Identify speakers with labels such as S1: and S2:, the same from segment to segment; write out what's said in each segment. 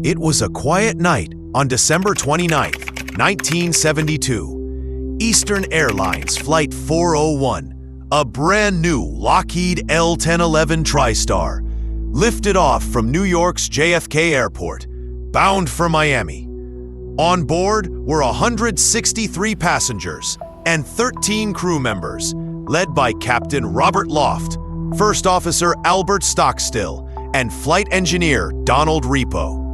S1: It was a quiet night on December 29th, 1972. Eastern Airlines Flight 401, a brand new Lockheed L-1011 TriStar, lifted off from New York's JFK Airport, bound for Miami. On board were 163 passengers and 13 crew members, led by Captain Robert Loft, First Officer Albert Stockstill, and Flight Engineer Donald Repo.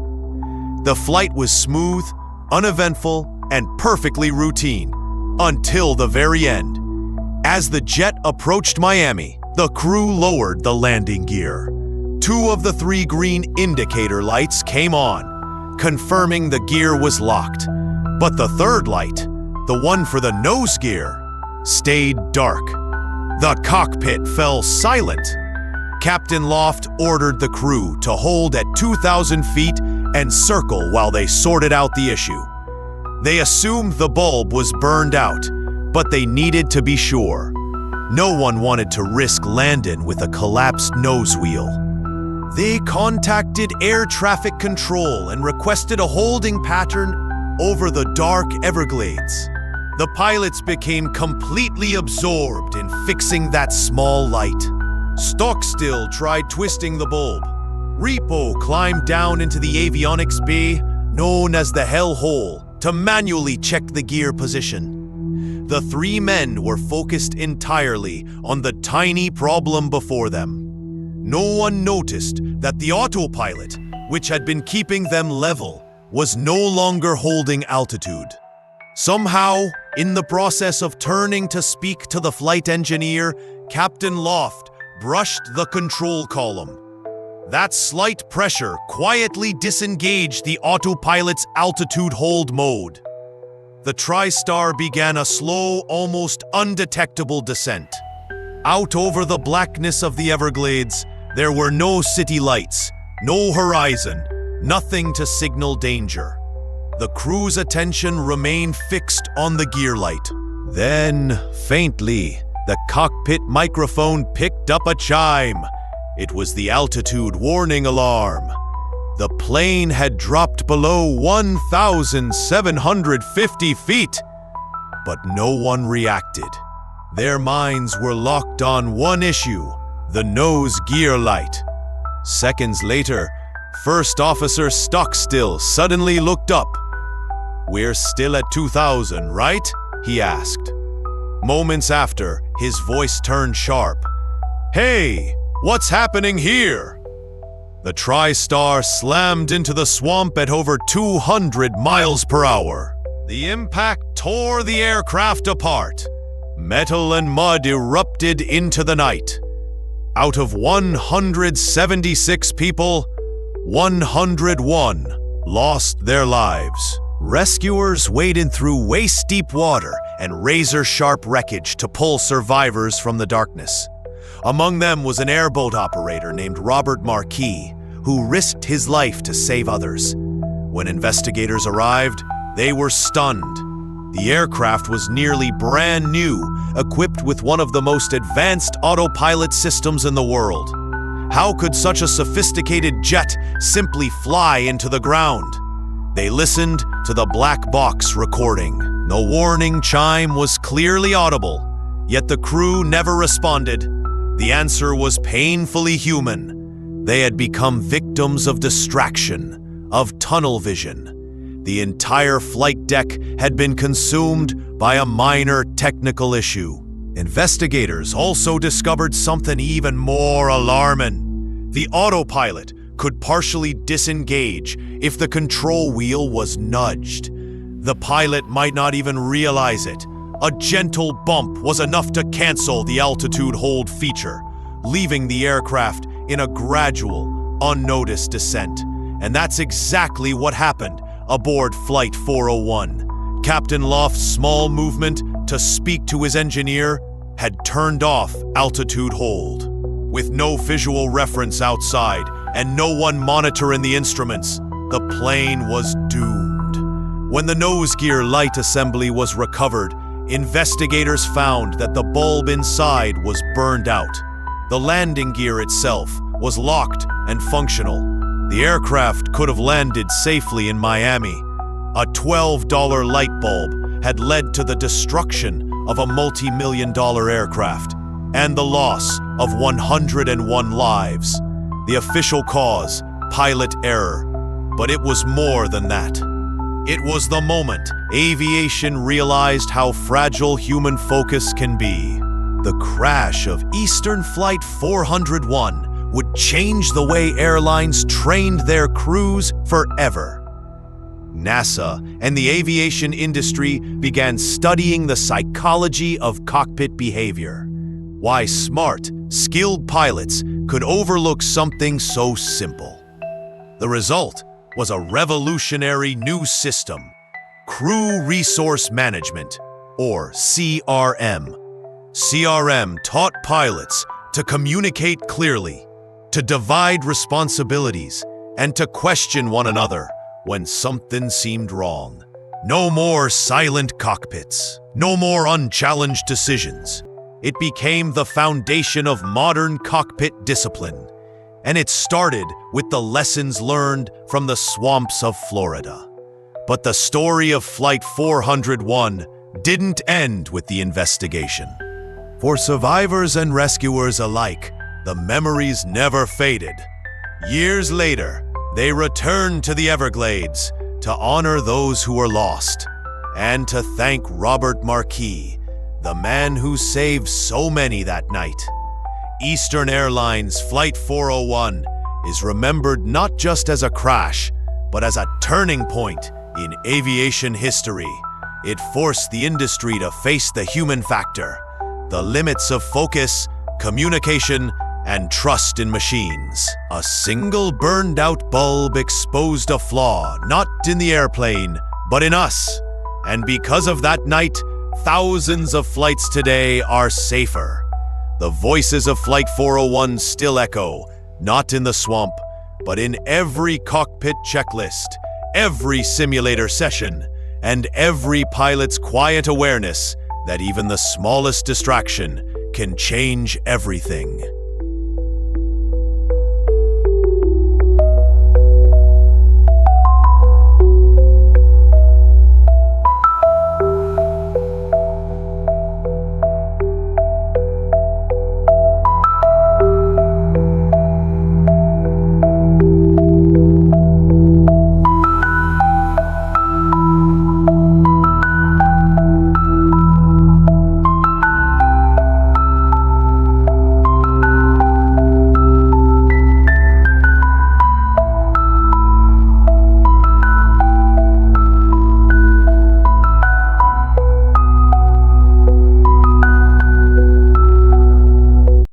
S1: The flight was smooth, uneventful, and perfectly routine, until the very end. As the jet approached Miami, the crew lowered the landing gear. 2 of the 3 green indicator lights came on, confirming the gear was locked. But the third light, the one for the nose gear, stayed dark. The cockpit fell silent. Captain Loft ordered the crew to hold at 2,000 feet and circle while they sorted out the issue. They assumed the bulb was burned out, but they needed to be sure. No one wanted to risk landing with a collapsed nose wheel. They contacted air traffic control and requested a holding pattern over the dark Everglades. The pilots became completely absorbed in fixing that small light. Stockstill tried twisting the bulb. Repo climbed down into the avionics bay, known as the Hell Hole, to manually check the gear position. The 3 men were focused entirely on the tiny problem before them. No one noticed that the autopilot, which had been keeping them level, was no longer holding altitude. Somehow, in the process of turning to speak to the flight engineer, Captain Loft brushed the control column. That slight pressure quietly disengaged the autopilot's altitude hold mode. The TriStar began a slow, almost undetectable descent. Out over the blackness of the Everglades, there were no city lights, no horizon, nothing to signal danger. The crew's attention remained fixed on the gear light. Then, faintly, the cockpit microphone picked up a chime. It was the altitude warning alarm. The plane had dropped below 1,750 feet, but no one reacted. Their minds were locked on one issue, the nose gear light. Seconds later, First Officer Stockstill suddenly looked up. "We're still at 2,000, right?" he asked. Moments after, his voice turned sharp. "Hey, what's happening here?" The TriStar slammed into the swamp at over 200 miles per hour. The impact tore the aircraft apart. Metal and mud erupted into the night. Out of 176 people, 101 lost their lives. Rescuers waded through waist-deep water and razor-sharp wreckage to pull survivors from the darkness. Among them was an airboat operator named Robert Marquis, who risked his life to save others. When investigators arrived, they were stunned. The aircraft was nearly brand new, equipped with one of the most advanced autopilot systems in the world. How could such a sophisticated jet simply fly into the ground? They listened to the black box recording. The warning chime was clearly audible, yet the crew never responded. The answer was painfully human. They had become victims of distraction, of tunnel vision. The entire flight deck had been consumed by a minor technical issue. Investigators also discovered something even more alarming. The autopilot could partially disengage if the control wheel was nudged. The pilot might not even realize it. A gentle bump was enough to cancel the altitude hold feature, leaving the aircraft in a gradual, unnoticed descent. And that's exactly what happened aboard Flight 401. Captain Loft's small movement to speak to his engineer had turned off altitude hold. With no visual reference outside and no one monitoring the instruments, the plane was doomed. When the nose gear light assembly was recovered, investigators found that the bulb inside was burned out. The landing gear itself was locked and functional, The aircraft could have landed safely in Miami. A $12 light bulb had led to the destruction of a multi-million-dollar aircraft and the loss of 101 lives. The official cause, pilot error. But it was more than that. It was the moment aviation realized how fragile human focus can be. The crash of Eastern Flight 401 would change the way airlines trained their crews forever. NASA and the aviation industry began studying the psychology of cockpit behavior. Why smart, skilled pilots could overlook something so simple. The result was a revolutionary new system, Crew Resource Management, or CRM. CRM taught pilots to communicate clearly, to divide responsibilities, and to question one another when something seemed wrong. No more silent cockpits, no more unchallenged decisions. It became the foundation of modern cockpit discipline, and it started with the lessons learned from the swamps of Florida. But the story of Flight 401 didn't end with the investigation. For survivors and rescuers alike, the memories never faded. Years later, they returned to the Everglades to honor those who were lost and to thank Robert Marquis, the man who saved so many that night. Eastern Airlines Flight 401 is remembered not just as a crash, but as a turning point in aviation history. It forced the industry to face the human factor, the limits of focus, communication, and trust in machines. A single burned-out bulb exposed a flaw, not in the airplane, but in us. And because of that night, thousands of flights today are safer. The voices of Flight 401 still echo, not in the swamp, but in every cockpit checklist, every simulator session, and every pilot's quiet awareness that even the smallest distraction can change everything.